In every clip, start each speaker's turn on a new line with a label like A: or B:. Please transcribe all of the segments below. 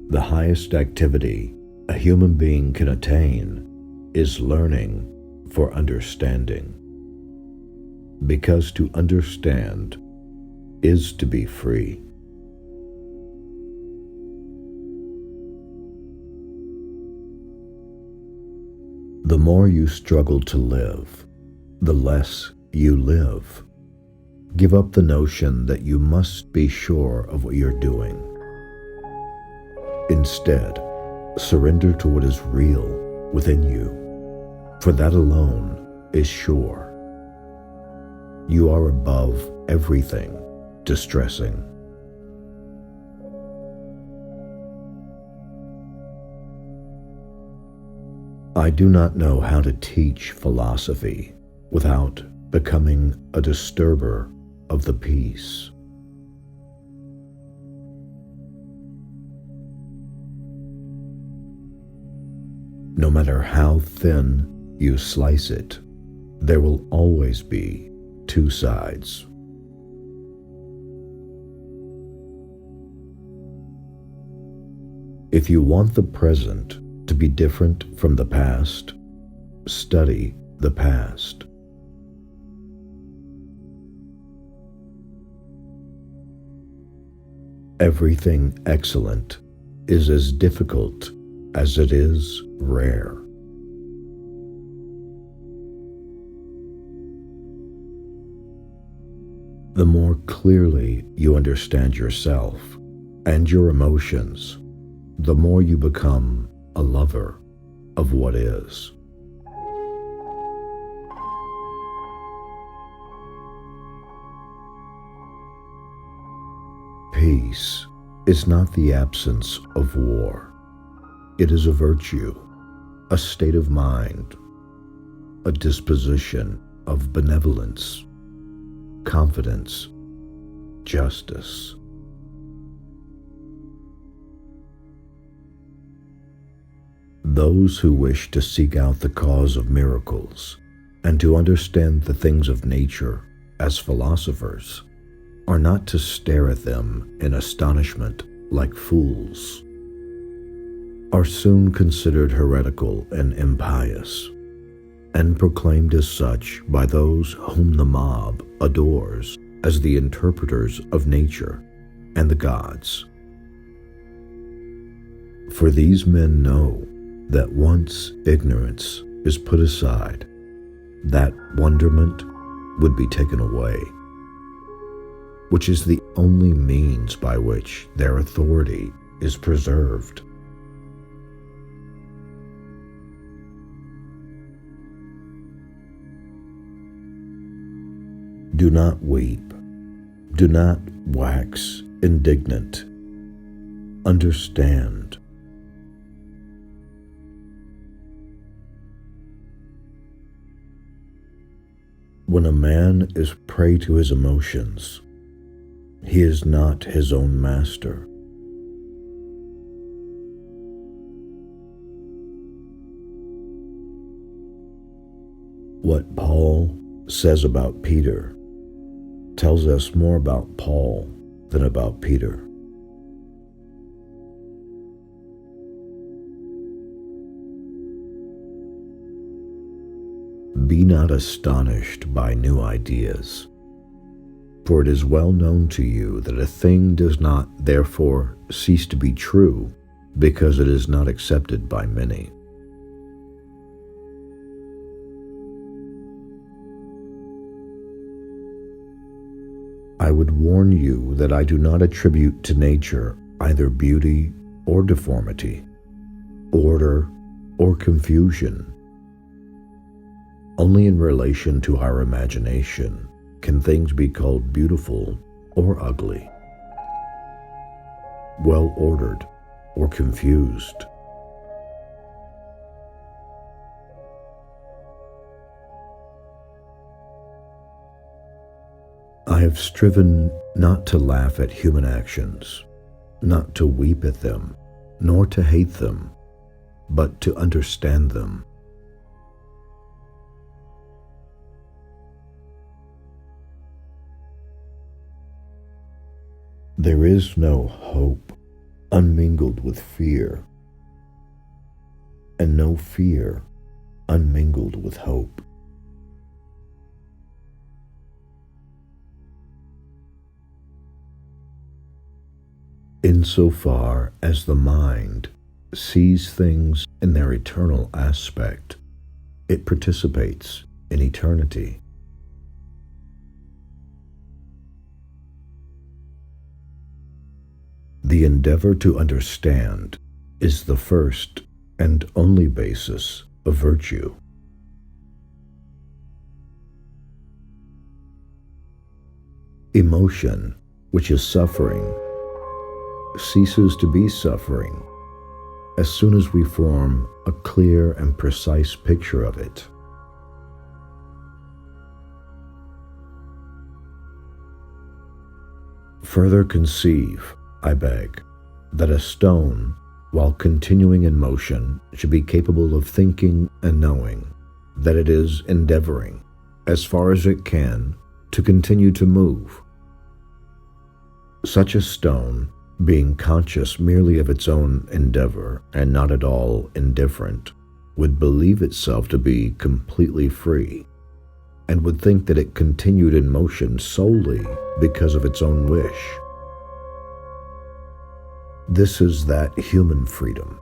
A: The highest activity a human being can attain is learning for understanding, because to understand is to be free. The more you struggle to live, the less you live. Give up the notion that you must be sure of what you're doing. Instead, surrender to what is real within you, for that alone is sure. You are above everything distressing. I do not know how to teach philosophy without becoming a disturber of the peace. No matter how thin you slice it, there will always be two sides. If you want the present to be different from the past, study the past. Everything excellent is as difficult as it is rare. The more clearly you understand yourself and your emotions, the more you become a lover of what is. Peace is not the absence of war. It is a virtue, a state of mind, a disposition of benevolence, confidence, justice. Those who wish to seek out the cause of miracles and to understand the things of nature as philosophers are not to stare at them in astonishment like fools, are soon considered heretical and impious, and proclaimed as such by those whom the mob adores as the interpreters of nature and the gods. For these men know that once ignorance is put aside, that wonderment would be taken away, which is the only means by which their authority is preserved. Do not weep. Do not wax indignant. Understand. When a man is prey to his emotions, he is not his own master. What Paul says about Peter tells us more about Paul than about Peter. Be not astonished by new ideas, for it is well known to you that a thing does not therefore cease to be true because it is not accepted by many. I would warn you that I do not attribute to nature either beauty or deformity, order or confusion. Only in relation to our imagination can things be called beautiful or ugly, well-ordered or confused. I have striven not to laugh at human actions, not to weep at them, nor to hate them, but to understand them. There is no hope unmingled with fear, and no fear unmingled with hope. Insofar as the mind sees things in their eternal aspect, it participates in eternity. The endeavor to understand is the first and only basis of virtue. Emotion, which is suffering, ceases to be suffering as soon as we form a clear and precise picture of it. Further conceive, I beg, that a stone, while continuing in motion, should be capable of thinking and knowing that it is endeavoring, as far as it can, to continue to move. Such a stone, being conscious merely of its own endeavor and not at all indifferent, would believe itself to be completely free, and would think that it continued in motion solely because of its own wish. This is that human freedom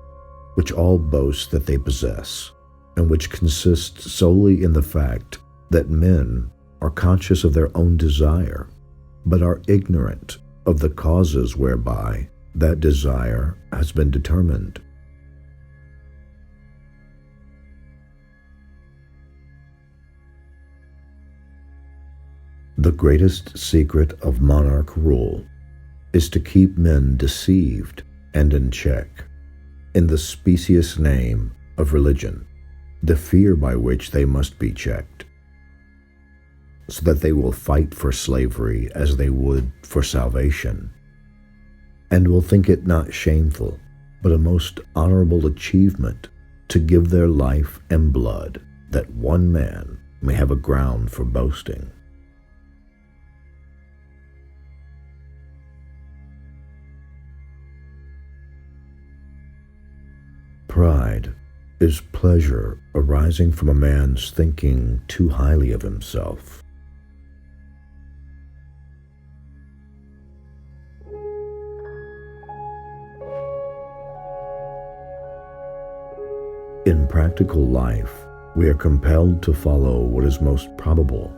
A: which all boast that they possess, and which consists solely in the fact that men are conscious of their own desire, but are ignorant of the causes whereby that desire has been determined. The greatest secret of monarch rule is to keep men deceived and in check, in the specious name of religion, the fear by which they must be checked, so that they will fight for slavery as they would for salvation, and will think it not shameful, but a most honorable achievement to give their life and blood that one man may have a ground for boasting. Pride is pleasure arising from a man's thinking too highly of himself. In practical life, we are compelled to follow what is most probable.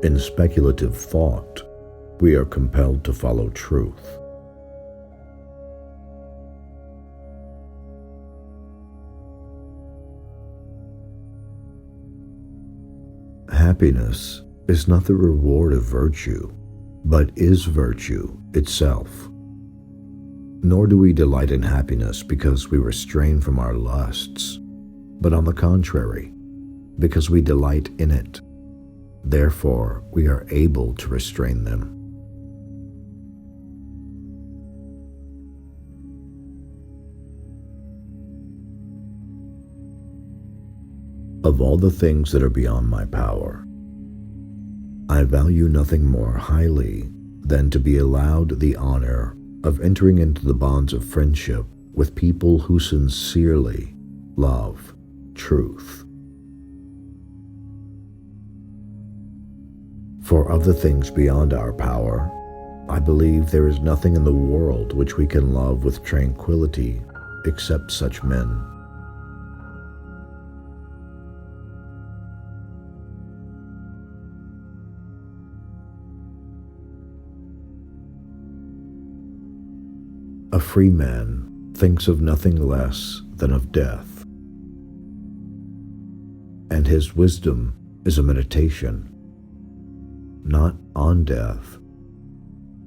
A: In speculative thought, we are compelled to follow truth. Happiness is not the reward of virtue, but is virtue itself. Nor do we delight in happiness because we restrain from our lusts, but on the contrary, because we delight in it. Therefore, we are able to restrain them. Of all the things that are beyond my power, I value nothing more highly than to be allowed the honor of entering into the bonds of friendship with people who sincerely love truth. For of the things beyond our power, I believe there is nothing in the world which we can love with tranquility except such men. A free man thinks of nothing less than of death, and his wisdom is a meditation, not on death,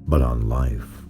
A: but on life.